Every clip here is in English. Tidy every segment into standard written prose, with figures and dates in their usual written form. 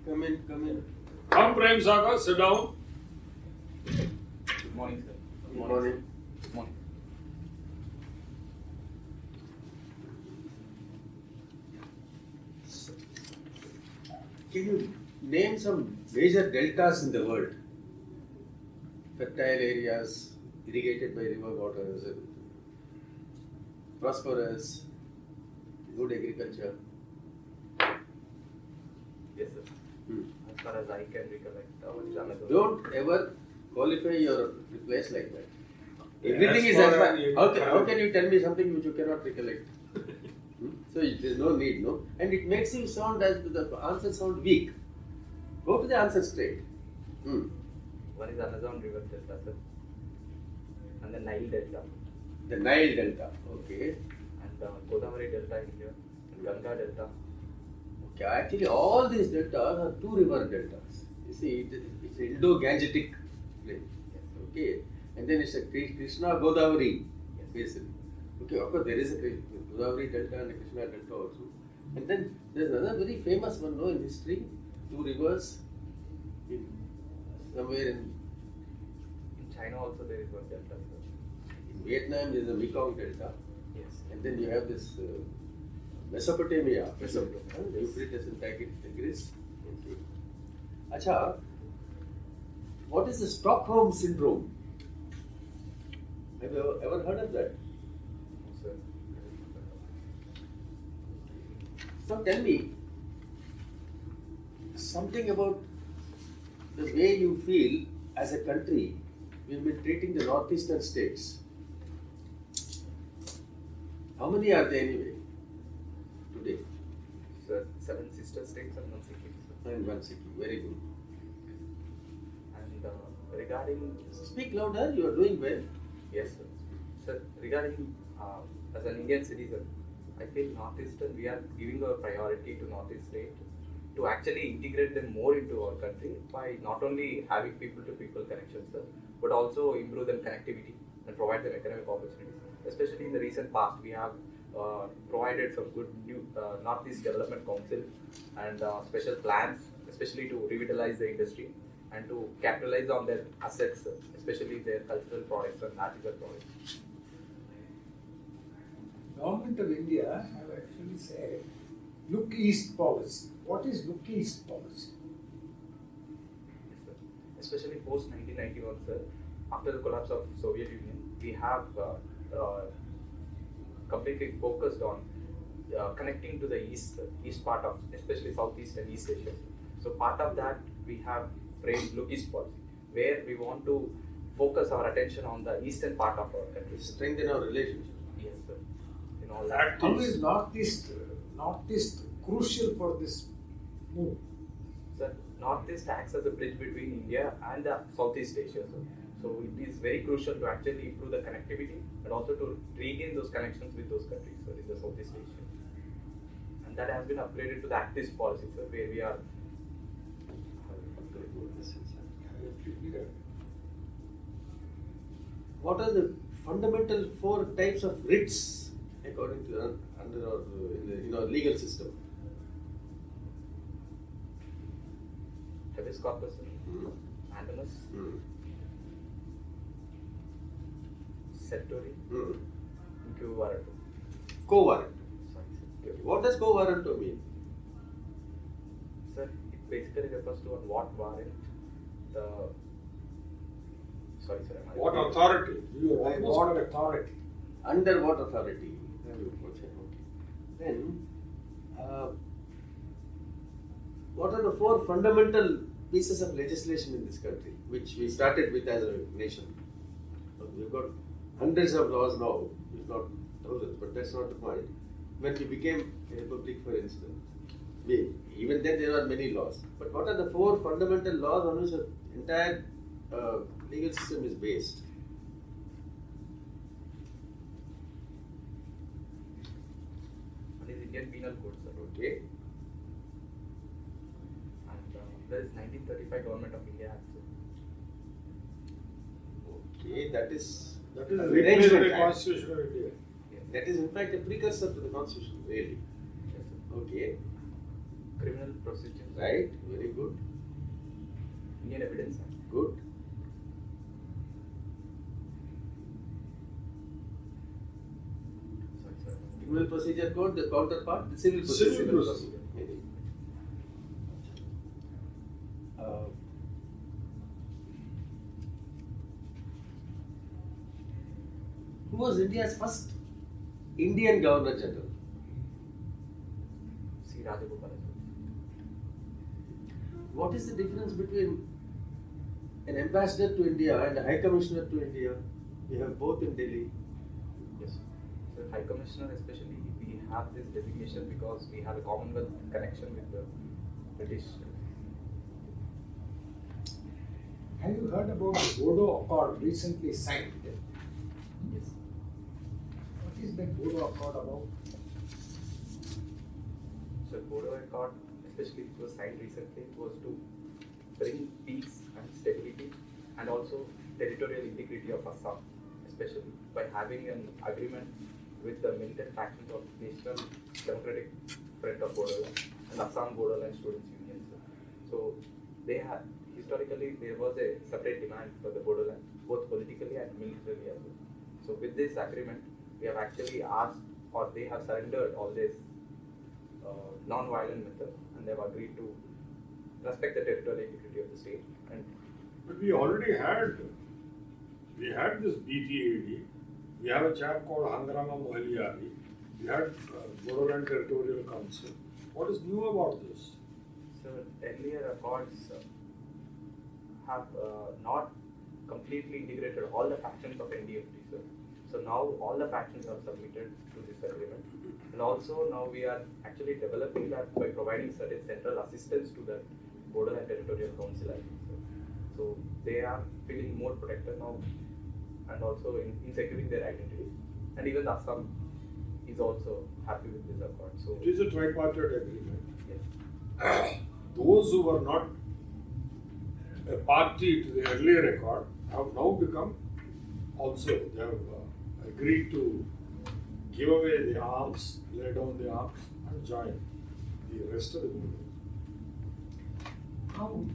Come in, come in. Come, Prem Sagar, sit down. Good morning, sir. Good morning. Good morning. Can you name some major deltas in the world? Fertile areas, irrigated by river waters, prosperous, good agriculture. Yes, sir. As far as I can recollect, what is another? Don't ever qualify your place like that. Everything As is far as far. as How can you tell me something which you cannot recollect? So there's no need, no? And it makes you sound as the answer sound weak. Go to the answer straight. One is Amazon River Delta, sir. And the Nile Delta. The Nile Delta, okay. And Godavari Delta in here. And Ganga Delta. Okay, actually all these deltas are two river deltas. You see, it's Indo-Gangetic plain. Okay, and then it's a Krishna Godavari basin. Okay, of course there is a Godavari Delta and a Krishna Delta also. And then there's another very famous one, no, in history, two rivers in somewhere in China also there is one delta, sir. Vietnam there is a Mekong Delta, Yes. and then you have this Mesopotamia, Euphrates and Tigris. Okay. Acha, what is the Stockholm syndrome? Have you ever heard of that? No, sir. So tell me something about the way you feel as a country. We've been treating the northeastern states. How many are there anyway today? Sir, 7 sister states and 1 city, sir. And one city. Very good. And regarding Speak louder. You are doing well. Yes, sir. Sir, regarding as an Indian citizen, I feel Northeastern, we are giving our priority to Northeast state to actually integrate them more into our country by not only having people-to-people connections, sir, but also improve them connectivity and provide them economic opportunities. Especially in the recent past, we have provided some good new Northeast Development Council and special plans, especially to revitalize the industry and to capitalize on their assets, especially their cultural products and artisanal products. Government of India have actually said look east policy. What is look east policy? Yes, sir. Especially post 1991, sir, after the collapse of Soviet Union, we have completely focused on connecting to the east part of, especially Southeast and East Asia. So part of that we have framed look east policy, where we want to focus our attention on the eastern part of our country. Strengthen our relationship. Yes, sir. In all That How is northeast crucial for this move? Sir, Northeast acts as a bridge between India and the Southeast Asia, sir. So it is very crucial to actually improve the connectivity and also to regain those connections with those countries, sir, in the Southeast Asia. And that has been upgraded to the Act East policy, sir, where we are. What are the fundamental 4 types of writs according to under our in our legal system? Habeas corpus, mandamus, certiorari, quo warranto. Quo warranto. Sorry, sir. Okay. What does quo warranto mean? Sir, it basically refers to on what warrant the. Sorry, sir. What authority? What authority? Under what authority? Okay. Then, what are the 4 fundamental pieces of legislation in this country, which we started with as a nation? We've got hundreds of laws now, if not thousands, but that's not the point. When we became a republic, for instance, even then there are many laws. But what are the 4 fundamental laws on which the entire legal system is based? One is Indian Penal Code, sir. Okay. And there is 1935 Government of India Act, sir. Okay, that is Replaced by Act. Constitution of India. Yes. That is in fact a precursor to the constitution, really. Yes, sir. Okay. Criminal procedures. Right? Very good. Indian Evidence Act. Good. Sorry, sir. Criminal Procedure Code, the counterpart, the Civil Civil Procedure. procedure. Maybe. Uh, who was India's first Indian Governor General? C. Rajagopal. What is the difference between an ambassador to India and a high commissioner to India? We have both in Delhi. Yes. So High Commissioner especially, we have this designation because we have a Commonwealth connection with the British. Have you heard about the Bodo Accord recently signed? Yes. What is that Bodo Accord about? So Bodo Accord, especially it was signed recently, it was to bring peace and stability and also territorial integrity of Assam, especially by having an agreement with the militant factions of National Democratic Front of Bodoland and Assam Bodoland Students Union. So they had historically there was a separate demand for the Bodoland, both politically and militarily as well. So with this agreement, we have actually asked, or they have surrendered all this non-violent method, and they have agreed to respect the territorial integrity of the state. And But we already had this BTAD. We have a chap called Hangrama Mohaliari. We had Bodoland Territorial Council. What is new about this? so earlier accords have not completely integrated all the factions of NDFT. So now all the factions are submitted to this agreement. And also now we are actually developing that by providing certain central assistance to the Bodoland Territorial Council, I think. So they are feeling more protected now and also in securing their identity. And even Assam is also happy with this accord. So It is a tripartite agreement. yes. Those who were not a party to the earlier accord have now become also, they have agreed to give away the arms, lay down the arms and join the rest of the movement. Now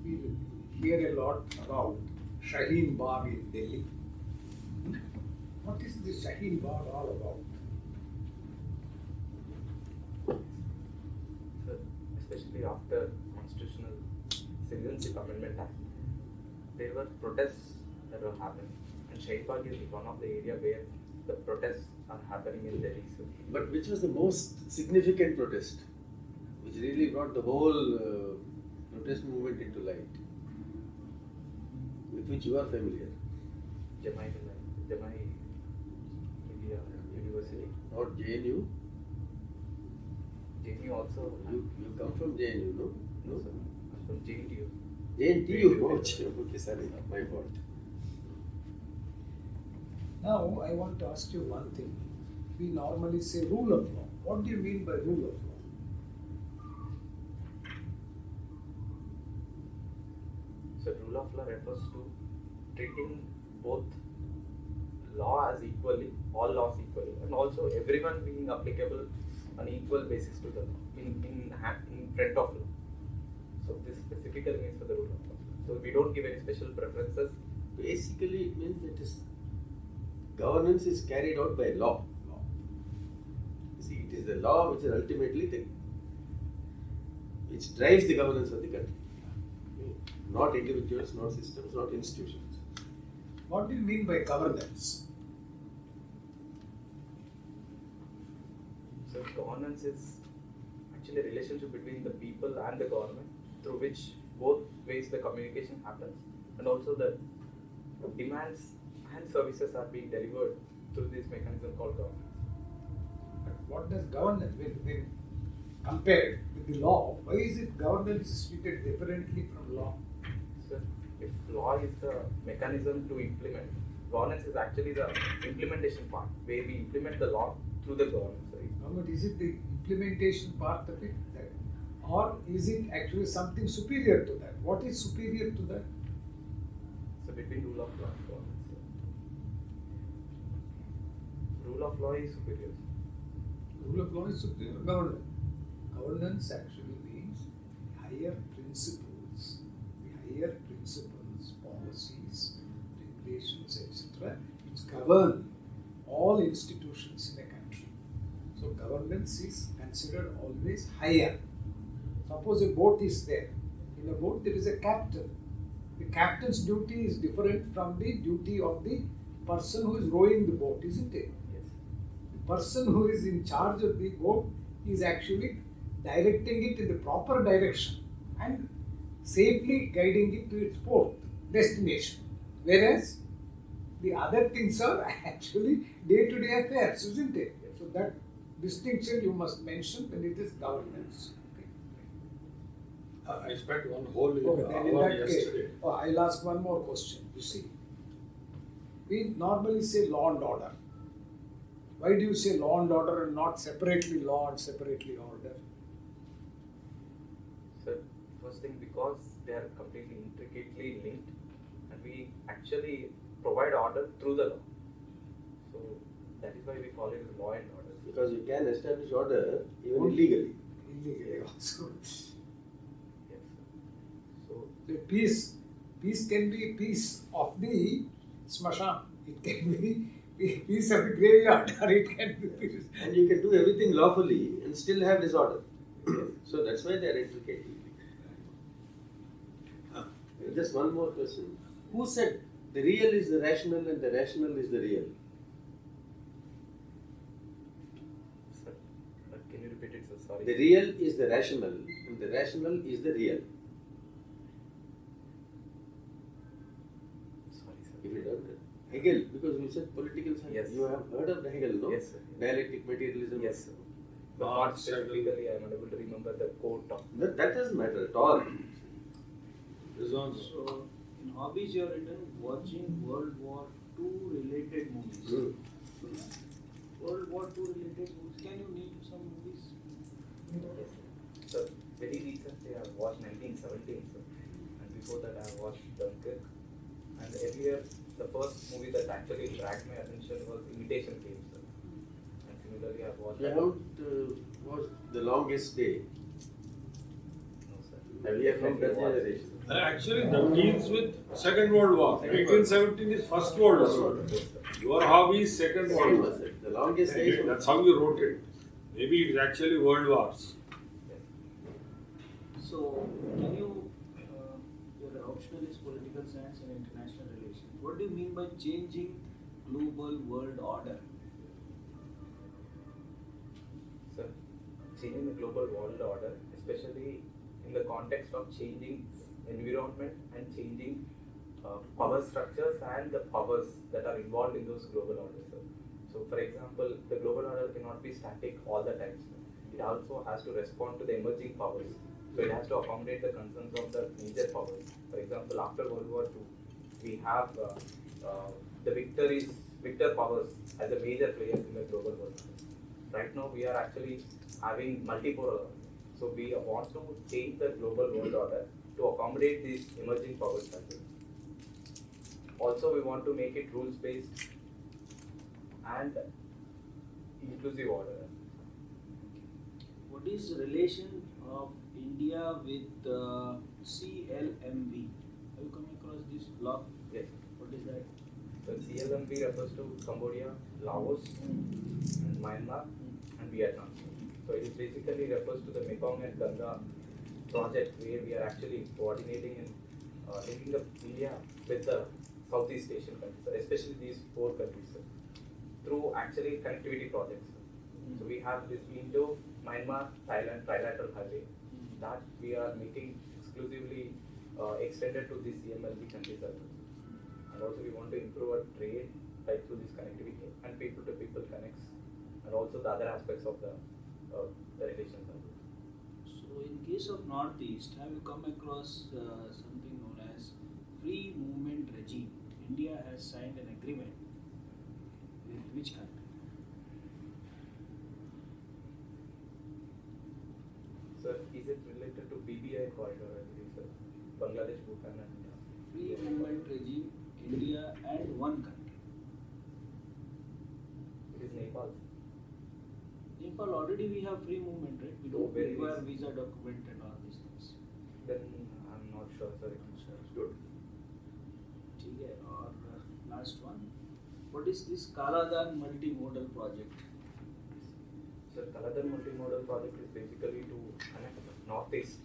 we hear a lot about Shaheen Bagh in Delhi. What is the Shaheen Bagh all about? So, especially after Constitutional Citizenship Amendment Act, there were protests that were happening, and Shaheen Bagh is one of the area where the protests are happening in Delhi. So, But which was the most significant protest, which really brought the whole protest movement into light, with which you are familiar? Jamai India University. Not JNU. JNU also. You come from JNU, no? No, sir. I'm from JNTU. JNTU. Oh, okay, sorry, my fault. Now I want to ask you one thing. We normally say rule of law. What do you mean by rule of law? So rule of law refers to treating both law as equally, all laws equally, and also everyone being applicable on equal basis to the law in front of law. So this specifically means for the rule of law. So we don't give any special preferences. Basically, it means that governance is carried out by law. You see, it is the law which is ultimately which drives the governance of the country. Not individuals, not systems, not institutions. What do you mean by governance? So governance is actually a relationship between the people and the government through which both ways the communication happens and also the demands and services are being delivered through this mechanism called governance. But what does governance when compared with the law? Why is it governance is treated differently from law? So if law is the mechanism to implement, governance is actually the implementation part where we implement the law through the governance. Right? No, but is it the implementation part of it? Or is it actually something superior to that? What is superior to that? So between rule of law and governance. Rule of law is superior. Rule of law is superior to governance. Governance actually means higher principles, policies, regulations, etc., which govern all institutions in a country. So governance is considered always higher. Suppose a boat is there. In a boat there is a captain. The captain's duty is different from the duty of the person who is rowing the boat, isn't it? Yes. The person who is in charge of the boat is actually directing it in the proper direction and safely guiding it to its port, destination. Whereas the other things are actually day-to-day affairs, isn't it? So that distinction you must mention when it is governance. I spent one whole Then in hour that case, yesterday. I'll ask one more question. You see, we normally say law and order. Why do you say law and order and not separately law and separately order? So first thing, because they are completely intricately linked, and we actually provide order through the law. So that is why we call it law and order. Because you can establish order even Only illegally. Illegally also. Yes. So The peace can be peace of the smashan. It can be peace of the graveyard, or it can be peace. And you can do everything lawfully and still have disorder. So that's why they are intricately linked. Just one more question. Who said the real is the rational and the rational is the real? sir, can you repeat it, sir? Sorry. The real is the rational and the rational is the real. Sorry, sir. If you don't know. Hegel, because you said political science. Yes. You have heard of the Hegel, no? Yes, sir. Dialectic materialism. Yes, sir. But Ah, not specifically, I am unable to remember the quote of. That doesn't matter at all. This one. So, in hobbies, you have written watching World War II related movies. Hmm. World War II related movies. Can you name some movies? Yes, sir. So very recently I watched 1917, sir. And before that I watched Dunkirk. And earlier, the first movie that actually dragged my attention was Imitation Game, sir. And similarly, I watched. You haven't watched The Longest Day. No, sir. Have you ever Definitely that watched generation? Actually, that deals with Second World War. 1917 is First World War. Yes, sir. Your hobby is Second World Same War. was it. The Longest Day. Again, that's how you wrote it. Maybe it's actually World Wars. Yes. So, can you, your optional is political science and international relations. What do you mean by changing global world order? Sir, changing the global world order, especially in the context of changing environment and changing power structures and the powers that are involved in those global orders, sir. So, for example, the global order cannot be static all the time, sir. It also has to respond to the emerging powers. So, it has to accommodate the concerns of the major powers. For example, after World War II, we have the victor powers as a major players in the global world. Right now, we are actually having multipolar. So, we want to change the global world order to accommodate these emerging powers as well. Also, we want to make it rules-based and inclusive order. What is the relation of India with CLMV? Have you come across this block? Yes. What is that? So, CLMV refers to Cambodia, Laos, and Myanmar, and Vietnam. So, it basically refers to the Mekong and Ganga project where we are actually coordinating and linking up India with the Southeast Asian countries, especially these 4 countries, sir, through actually connectivity projects. So we have this Indo, Myanmar, Thailand trilateral highway that we are making exclusively extended to these CMLB countries as well. And also we want to improve our trade right through this connectivity and people to people connects, and also the other aspects of the relations as well. So, in case of Northeast, have you come across something known as free movement regime? India has signed an agreement with which country? Sir, is it related to BBI corridor, I believe, sir? Bangladesh, Bhutan, and Free movement regime, India and one country. it is Nepal. Nepal already we have free movement, right? We Oh, don't very require easy. visa document and all these things. then I'm not sure, sir. Good. ठीक है और last one. What is this Kaladan multimodal project? So Kaladan multimodal project is basically to connect Northeast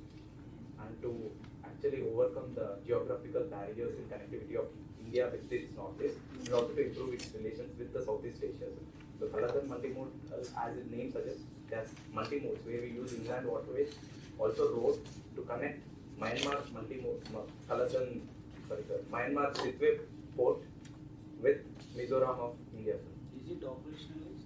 and to actually overcome the geographical barriers in connectivity of India with its Northeast and also to improve its relations with the Southeast Asia. So Kaladan multimodal, as its name suggests, there's multi-modes where we use inland waterways, also road to connect Myanmar Myanmar Sitwe port with Mizoram of India. Is it operationalized?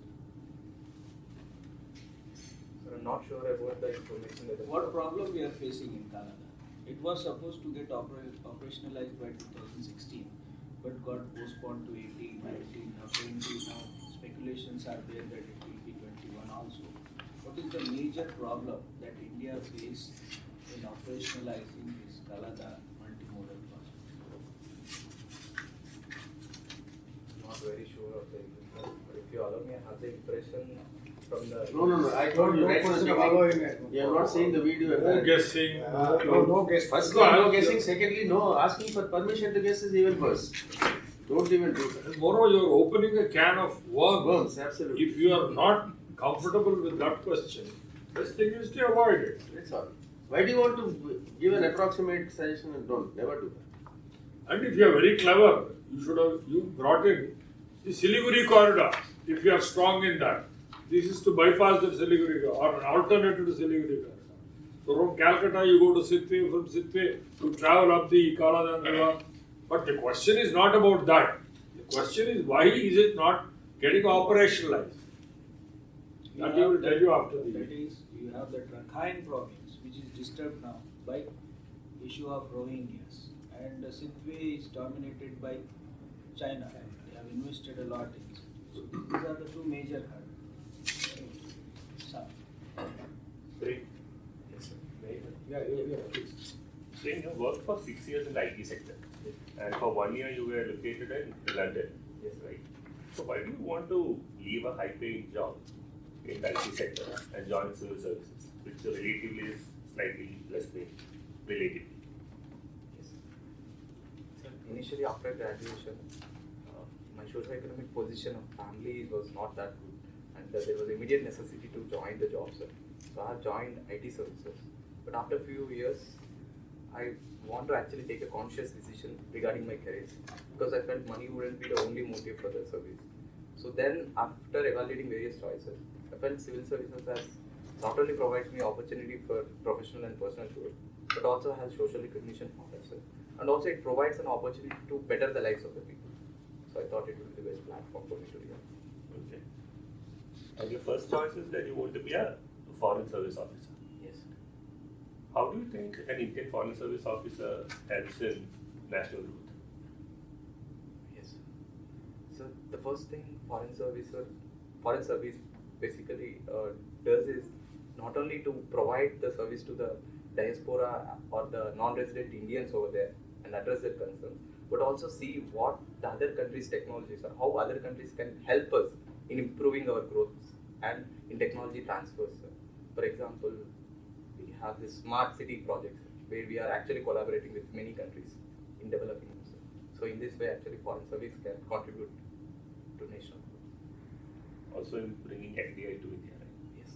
So I'm not sure about the information that. What problem we are facing in Canada? It was supposed to get operationalized by 2016, but got postponed to 18, 19, now 20. Now speculations are there that it will be 21 also. What is the major problem that India faced in operationalizing this Kalada multimodal project? Not very sure of the impression, but if you allow me, I have the impression from the. No. I told you right from the beginning. You are not seeing the video. No guessing. No guess. Firstly, no guessing. Secondly, no asking for permission to guess is even worse. Don't even do that. Moreover, you are opening a can of worms. Worms, absolutely. If you are not comfortable with that question, best thing is to avoid it. That's all. Why do you want to give an approximate suggestion and don't? Never do that. And if you are very clever, you brought in the Siliguri corridor. If you are strong in that, this is to bypass the Siliguri corridor or an alternative to Siliguri corridor. So from Calcutta you go to Sitwe, from Sitwe you travel up the Kaladan River. But the question is not about that. The question is why is it not getting operationalized? That he will tell you after the. That is, you have the Rakhine province, which is disturbed now by issue of Rohingyas, and Sitwe is dominated by China. They have invested a lot in it. So these are the two major hurdles. So, Great. Yes, sir. Yeah, please. Then you worked for 6 years in the IT sector, and for 1 year you were located in London. Yes, Right. So why do you want to leave a high-paying job in the IT sector and join civil services, which relatively is slightly less paid, relatively? Yes. So initially after graduation, my socio-economic position of family was not that good, and there was immediate necessity to join the job, sir. So I have joined IT services, but after a few years, I want to actually take a conscious decision regarding my career because I felt money wouldn't be the only motive for the service. So then, after evaluating various choices, I felt civil services has not only provides me opportunity for professional and personal growth, but also has social recognition for myself. And also it provides an opportunity to better the lives of the people. So I thought it would be the best platform for me to do. Okay. And your first choice is that you want to be a foreign service officer. Yes. How do you think an Indian foreign service officer helps in national growth? Yes. So the first thing foreign service basically does is not only to provide the service to the diaspora or the non-resident Indians over there and address their concerns, but also see what the other countries' technologies are, how other countries can help us in improving our growth and in technology transfers. For example, we have this smart city projects where we are actually collaborating with many countries in developing them. So in this way, actually, foreign service can contribute to national growth. Also in bringing FDI to India, right? Yes.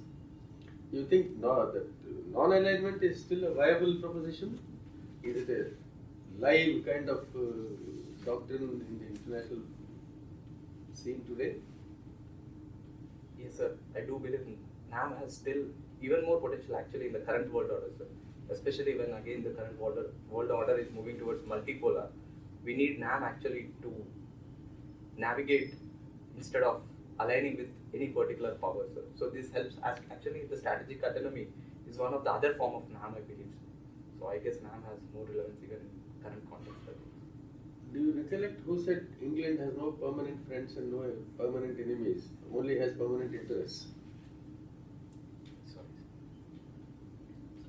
You think that non-alignment is still a viable proposition? Is it a live kind of doctrine in the international scene today? Yes, sir. I do believe NAM has still even more potential actually in the current world order, sir. Especially when again the current world order is moving towards multipolar. We need NAM actually to navigate instead of aligning with any particular power, sir. So this helps as actually the strategic autonomy is one of the other form of NAM, I believe. So I guess NAM has more relevance even in current context. I think. Do you recollect who said England has no permanent friends and no permanent enemies, only has permanent interests? Sorry.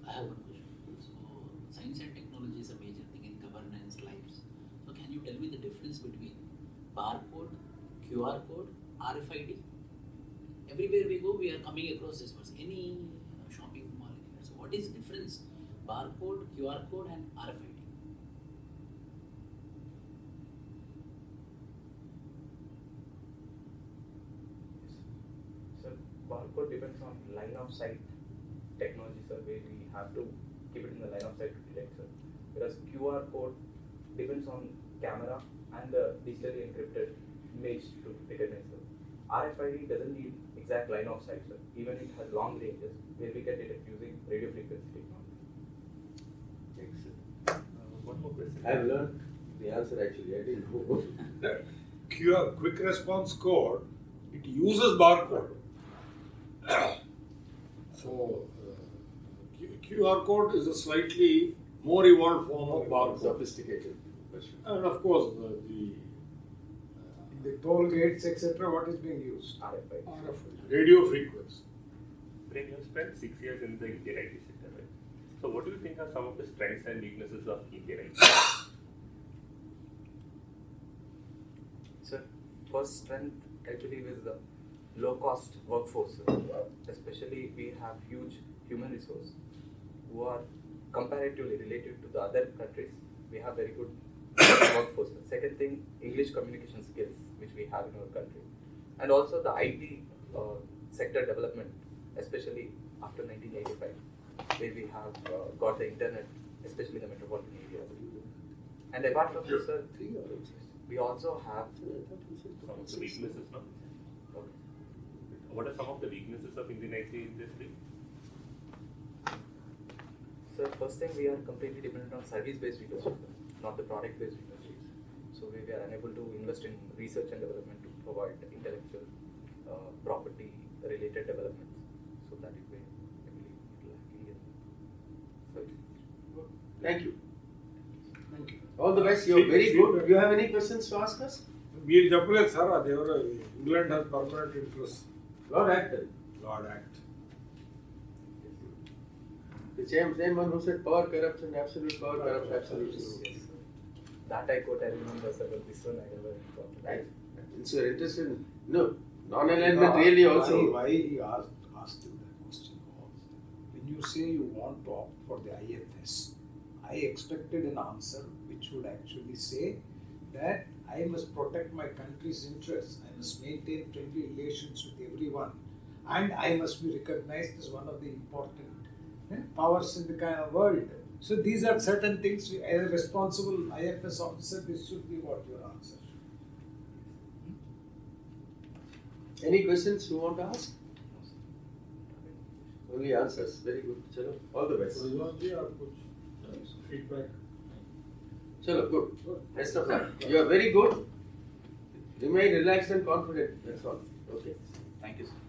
I have one question. So, science and technology is a major thing in governance lives. So, can you tell me the difference between barcode, QR code, RFID? Everywhere we go, we are coming across this much. Any shopping mall. So, what is the difference barcode, QR code, and RFID. So barcode depends on line of sight technology, sir, where we have to keep it in the line of sight to detect, sir. Whereas QR code depends on camera and the digitally encrypted image to recognize, sir. RFID doesn't need exact line of sight, sir. Even it has long ranges where we can detect using radio frequency technology. Excellent. One more question. I've learned the answer actually. I didn't know. The QR quick response code, it uses barcode. So QR code is a slightly more evolved form of barcode. Sophisticated version. And of course The toll gates, etc., what is being used? RFID. RF radio frequency. Prem, you have spent 6 years in the Indian IT sector, right? So what do you think are some of the strengths and weaknesses of Indian IT? Sir, first strength I believe is the low cost workforce. Especially we have huge human resource who are comparatively related to the other countries. We have very good workforce. Second thing, English communication skills which we have in our country, and also the IT sector development, especially after 1985, where we have got the internet, especially in the metropolitan areas. And apart from this, sir, we also have Some of the weaknesses, no? What are some of the weaknesses of Indian IT industry? So first thing, we are completely dependent on service-based industries, not the product-based industries. So we are unable to invest in research and development to provide intellectual property-related developments. So that is where I believe it lacking in service. Thank you. Thank you. All the best. You're very good. Do you have any questions to ask us? మీరు చెప్పలేదు sir అది ఎవరు England has permanent interest. Lord Acton. Lord Act. The same one who said power corrupts and absolute power corrupts absolutely. Yes, sir. That I quote, I remember, sir, but this one I never got. Right. Since you're interested in non-alignment really also. Why he asked you that question was, when you say you want to opt for the IFS, I expected an answer which would actually say that I must protect my country's interests, I must maintain friendly relations with everyone, and I must be recognized as one of the important powers in the kind of world. So these are certain things, as a responsible IFS officer, this should be what your answer should be. Any questions you want to ask? No, sir. Only answers. Very good. Chalo. All the best. Rizwan ji आप कुछ feedback? Chalo, good. Best of luck. You are very good. Remain relaxed and confident. That's all. Okay. Thank you, sir.